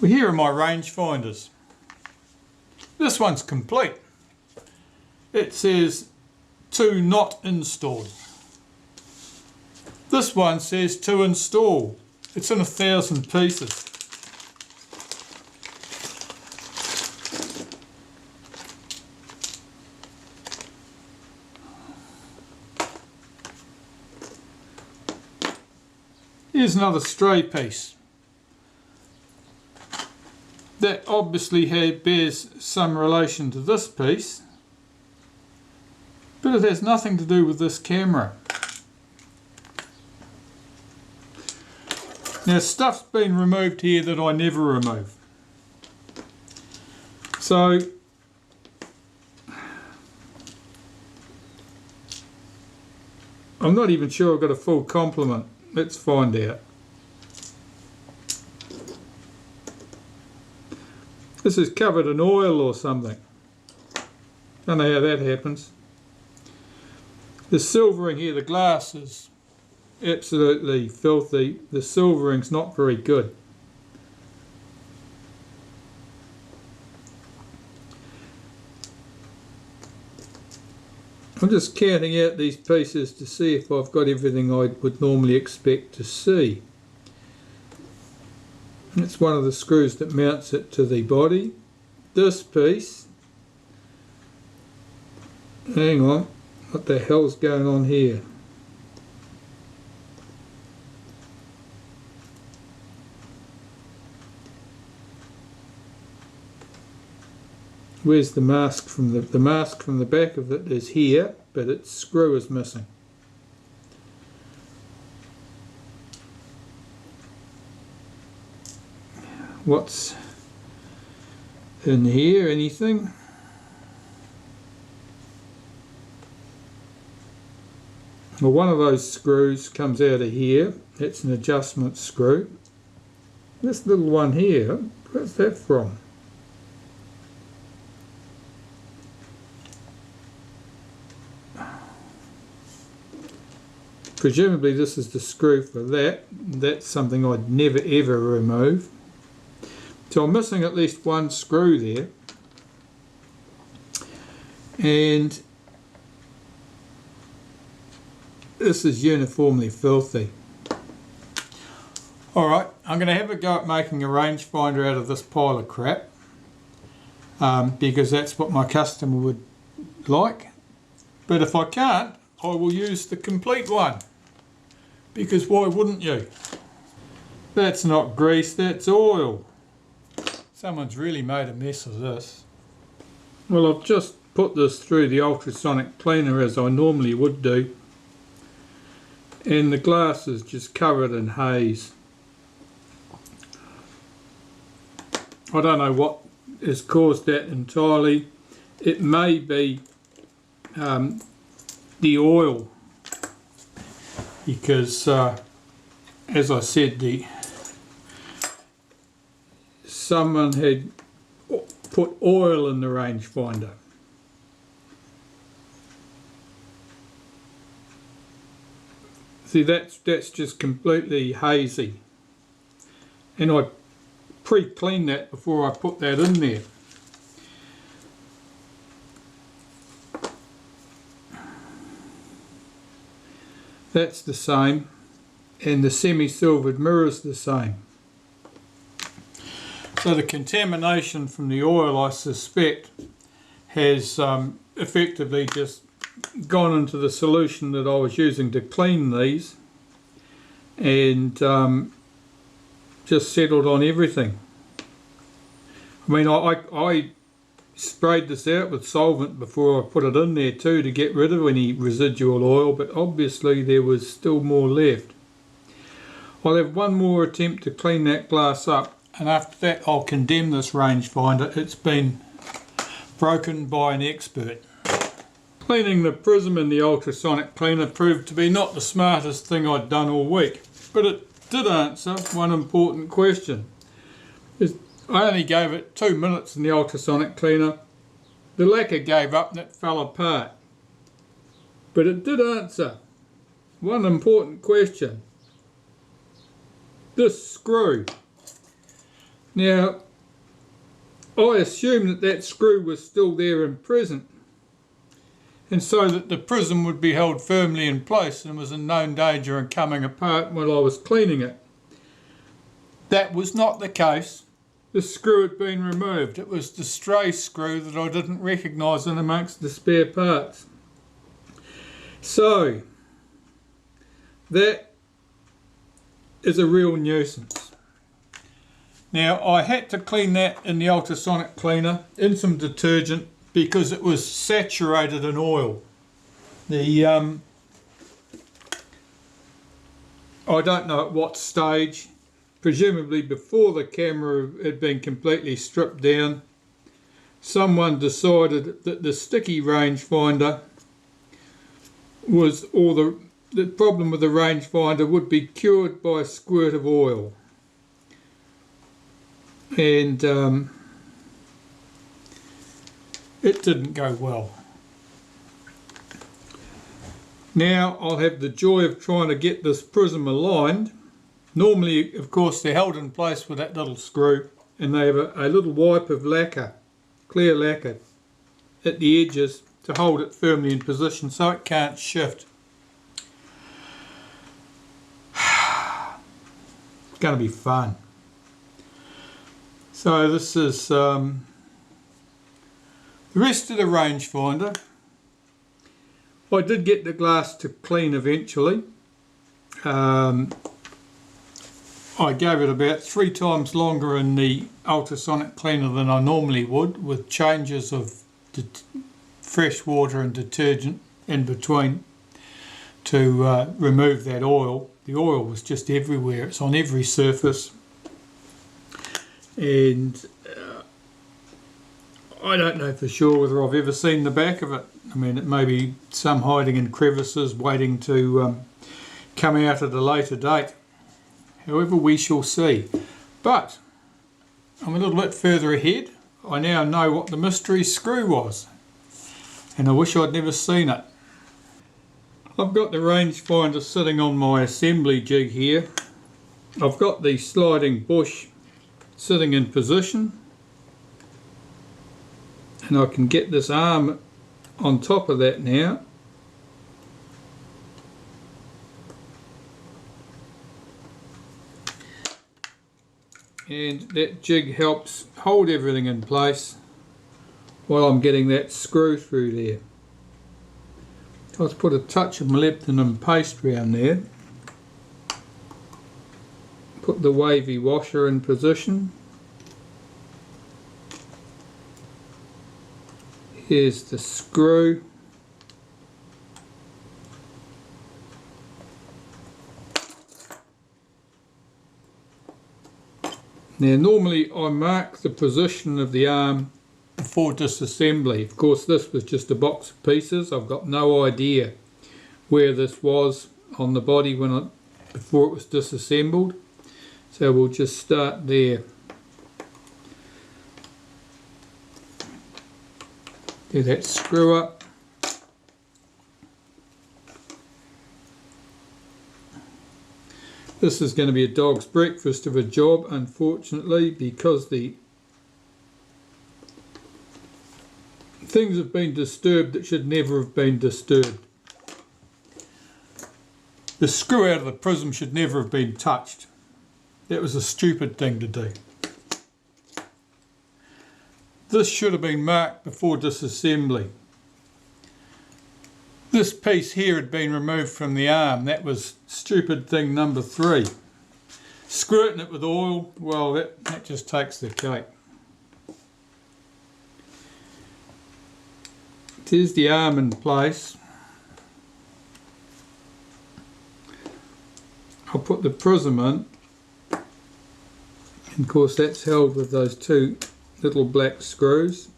Well, here are my rangefinders. This one's complete. It says 2 not installed. This one says to install. It's in 1,000 pieces. Here's another stray piece. That obviously bears some relation to this piece, but it has nothing to do with this camera. Now, stuff's been removed here that I never remove. So I'm not even sure I've got a full complement. Let's find out. This is covered in oil or something. Don't know how that happens. The silvering here, the glass is absolutely filthy. The silvering's not very good. I'm just counting out these pieces to see if I've got everything I would normally expect to see. It's one of the screws that mounts it to the body. This piece, hang on, what the hell's going on here? Where's the mask from the mask from the back of it is here, but its screw is missing. What's in here? Anything? Well, one of those screws comes out of here. It's an adjustment screw. This little one here, where's that from? Presumably this is the screw for that. That's something I'd never ever remove. So I'm missing at least one screw there. And this is uniformly filthy. Alright, I'm going to have a go at making a rangefinder out of this pile of crap. Because that's what my customer would like. But if I can't, I will use the complete one. Because why wouldn't you? That's not grease, that's oil. Someone's really made a mess of this. Well, I've just put this through the ultrasonic cleaner as I normally would do. And the glass is just covered in haze. I don't know what has caused that entirely. It may be the oil, because as I said, someone had put oil in the rangefinder. See, that's just completely hazy, and I pre-cleaned that before I put that in there. That's the same, and the semi-silvered mirror is the same. So the contamination from the oil, I suspect, has effectively just gone into the solution that I was using to clean these, and just settled on everything. I mean, I sprayed this out with solvent before I put it in there too, to get rid of any residual oil, but obviously there was still more left. I'll have one more attempt to clean that glass up, and after that I'll condemn this rangefinder. It's been broken by an expert. Cleaning the prism in the ultrasonic cleaner proved to be not the smartest thing I'd done all week, but it did answer one important question. I only gave it 2 minutes in the ultrasonic cleaner. The lacquer gave up and it fell apart. But it did answer one important question. This screw Now, I assumed that that screw was still there and present, and so that the prism would be held firmly in place and was in no danger of coming apart while I was cleaning it. That was not the case. The screw had been removed. It was the stray screw that I didn't recognise in amongst the spare parts. So, that is a real nuisance. Now, I had to clean that in the ultrasonic cleaner in some detergent because it was saturated in oil. I don't know at what stage, presumably before the camera had been completely stripped down, someone decided that the sticky rangefinder was, or the problem with the rangefinder would be cured by a squirt of oil. And it didn't go well. Now I'll have the joy of trying to get this prism aligned. Normally, of course, they're held in place with that little screw, and they have a little wipe of lacquer, clear lacquer, at the edges to hold it firmly in position so it can't shift. It's going to be fun. So this is the rest of the rangefinder. I did get the glass to clean eventually. I gave it about 3 times longer in the ultrasonic cleaner than I normally would, with changes of fresh water and detergent in between to remove that oil. The oil was just everywhere. It's on every surface. And I don't know for sure whether I've ever seen the back of it. I mean, it may be some hiding in crevices waiting to come out at a later date. However, we shall see. But I'm a little bit further ahead. I now know what the mystery screw was, and I wish I'd never seen it. I've got the rangefinder sitting on my assembly jig here. I've got the sliding bush sitting in position, and I can get this arm on top of that now. And that jig helps hold everything in place while I'm getting that screw through there. Let's put a touch of molybdenum paste around there. Put the wavy washer in position. Here's the screw. Now normally I mark the position of the arm before disassembly. Of course this was just a box of pieces. I've got no idea where this was on the body before it was disassembled. So we'll just start there. Do that screw up. This is going to be a dog's breakfast of a job, unfortunately, because the things have been disturbed that should never have been disturbed. The screw out of the prism should never have been touched. That was a stupid thing to do. This should have been marked before disassembly. This piece here had been removed from the arm. That was stupid thing number 3. Squirting it with oil, well, that just takes the cake. There's the arm in place. I'll put the prism in. And of course that's held with those 2 little black screws.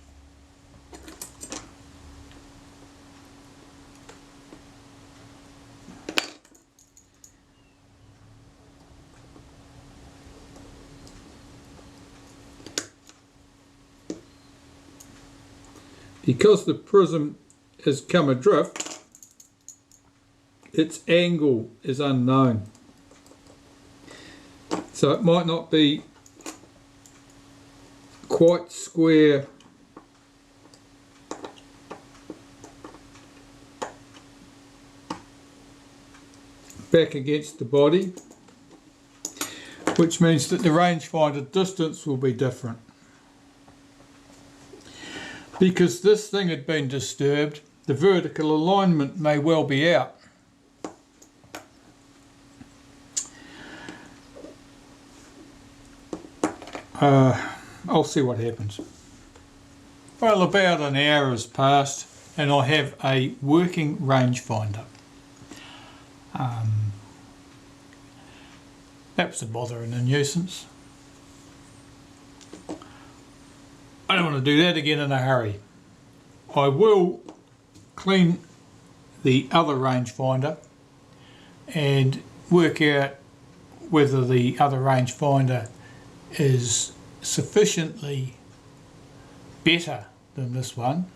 Because the prism has come adrift, its angle is unknown. So it might not be quite square back against the body, which means that the rangefinder distance will be different. Because this thing had been disturbed, the vertical alignment may well be out. I'll see what happens. Well, about an hour has passed and I have a working rangefinder. That was a bother and a nuisance. I don't want to do that again in a hurry. I will clean the other rangefinder and work out whether the other rangefinder is sufficiently better than this one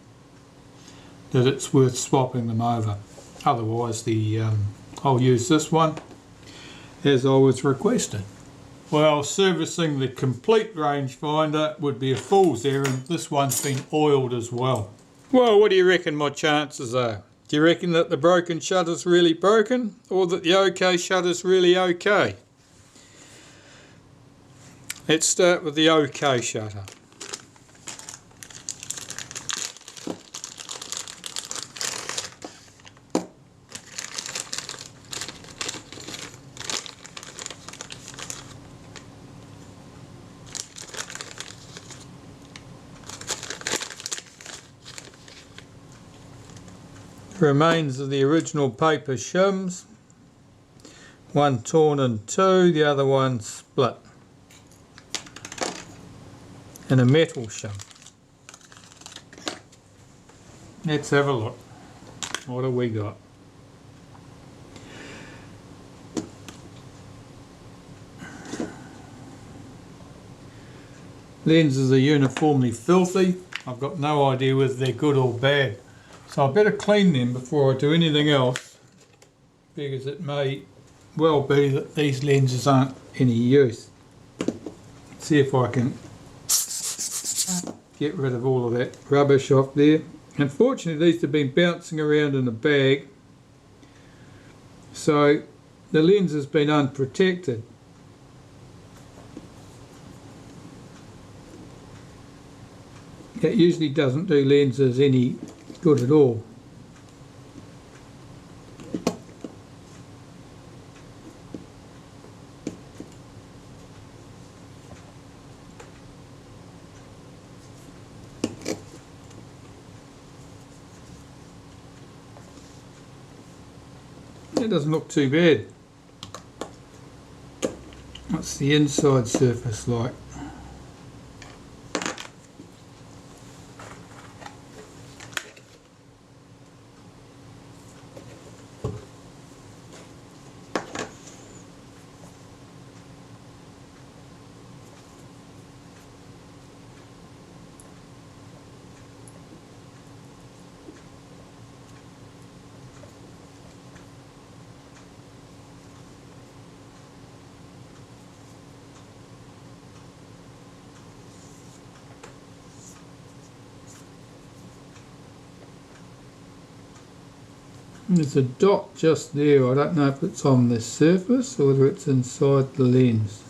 that it's worth swapping them over. Otherwise I'll use this one as I was requested. Well, servicing the complete rangefinder would be a fool's errand. This one's been oiled as well. Well, what do you reckon my chances are? Do you reckon that the broken shutter's really broken, or that the OK shutter's really OK? Let's start with the OK shutter. Remains of the original paper shims, one torn in two, the other one split, and a metal shim. Let's have a look. What have we got? Lenses are uniformly filthy. I've got no idea whether they're good or bad. So I better clean them before I do anything else, because it may well be that these lenses aren't any use. Let's see if I can get rid of all of that rubbish off there. Unfortunately, these have been bouncing around in a bag, so the lens has been unprotected. That usually doesn't do lenses any good at all. That doesn't look too bad. What's the inside surface like? There's a dot just there. I don't know if it's on the surface or whether it's inside the lens.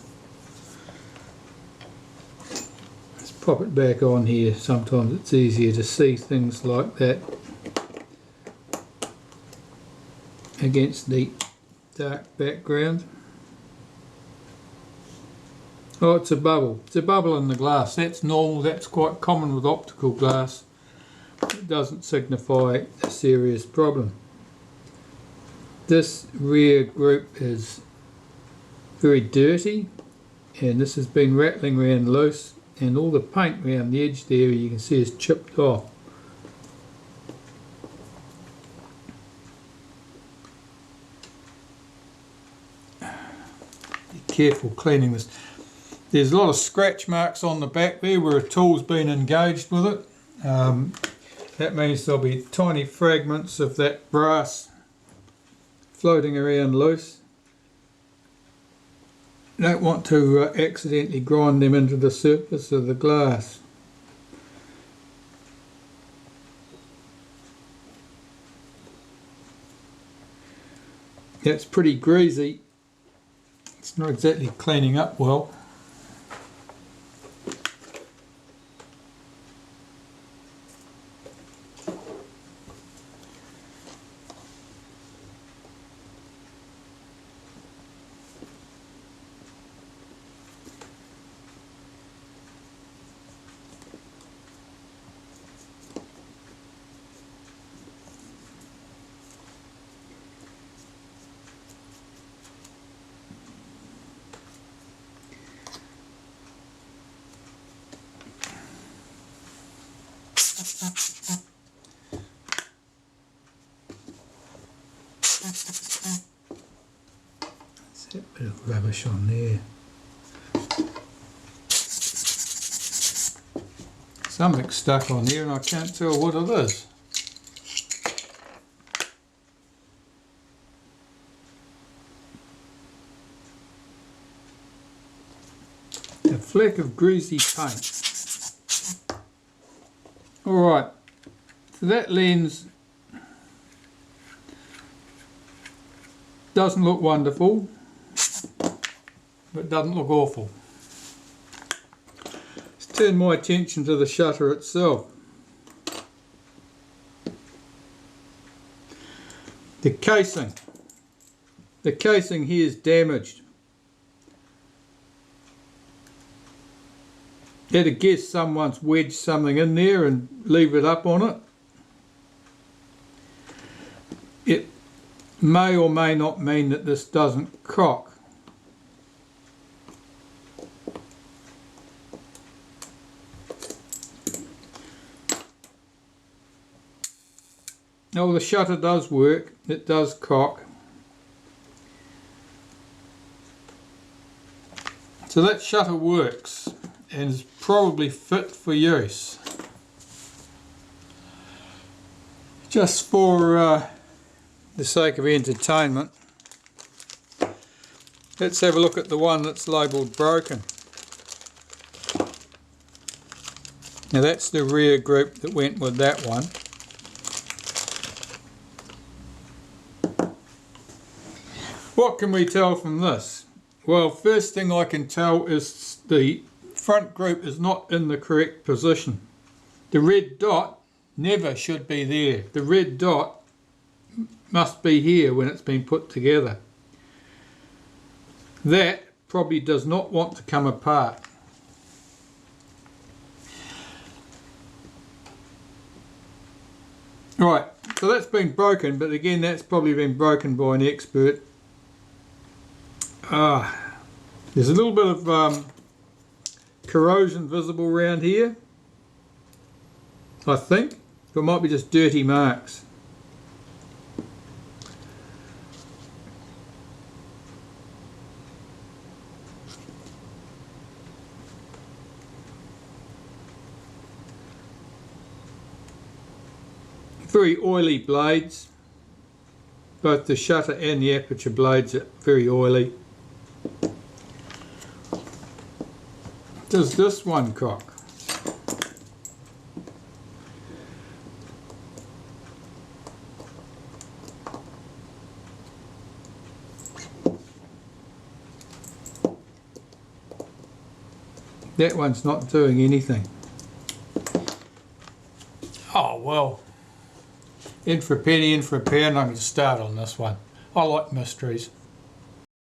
Let's pop it back on here. Sometimes it's easier to see things like that against the dark background. Oh, it's a bubble. It's a bubble in the glass. That's normal. That's quite common with optical glass. It doesn't signify a serious problem. This rear group is very dirty, and this has been rattling around loose, and all the paint around the edge there you can see is chipped off. Be careful cleaning this. There's a lot of scratch marks on the back there where a tool's been engaged with it. That means there'll be tiny fragments of that brass floating around loose. don't want to accidentally grind them into the surface of the glass. It's pretty greasy. It's not exactly cleaning up well. That's a bit of rubbish on there. Something's stuck on there and I can't tell what it is. A fleck of greasy paint. Alright, so that lens doesn't look wonderful, but doesn't look awful. Let's turn my attention to the shutter itself. The casing here is damaged. I'd have guessed someone's wedged something in there and leave it up on it. It may or may not mean that this doesn't cock. Now the shutter does work, it does cock. So that shutter works and is probably fit for use. Just for the sake of entertainment, let's have a look at the one that's labelled broken. Now that's the rear group that went with that one. What can we tell from this? Well, first thing I can tell is the front group is not in the correct position. The red dot never should be there. The red dot must be here when it's been put together. That probably does not want to come apart. Right, so that's been broken, but again that's probably been broken by an expert. There's a little bit of corrosion visible around here, I think. It might be just dirty marks. Very oily blades. Both the shutter and the aperture blades are very oily. Does this one cock? That one's not doing anything. Oh well, in for a penny, in for a pound. I'm going to start on this one. I like mysteries.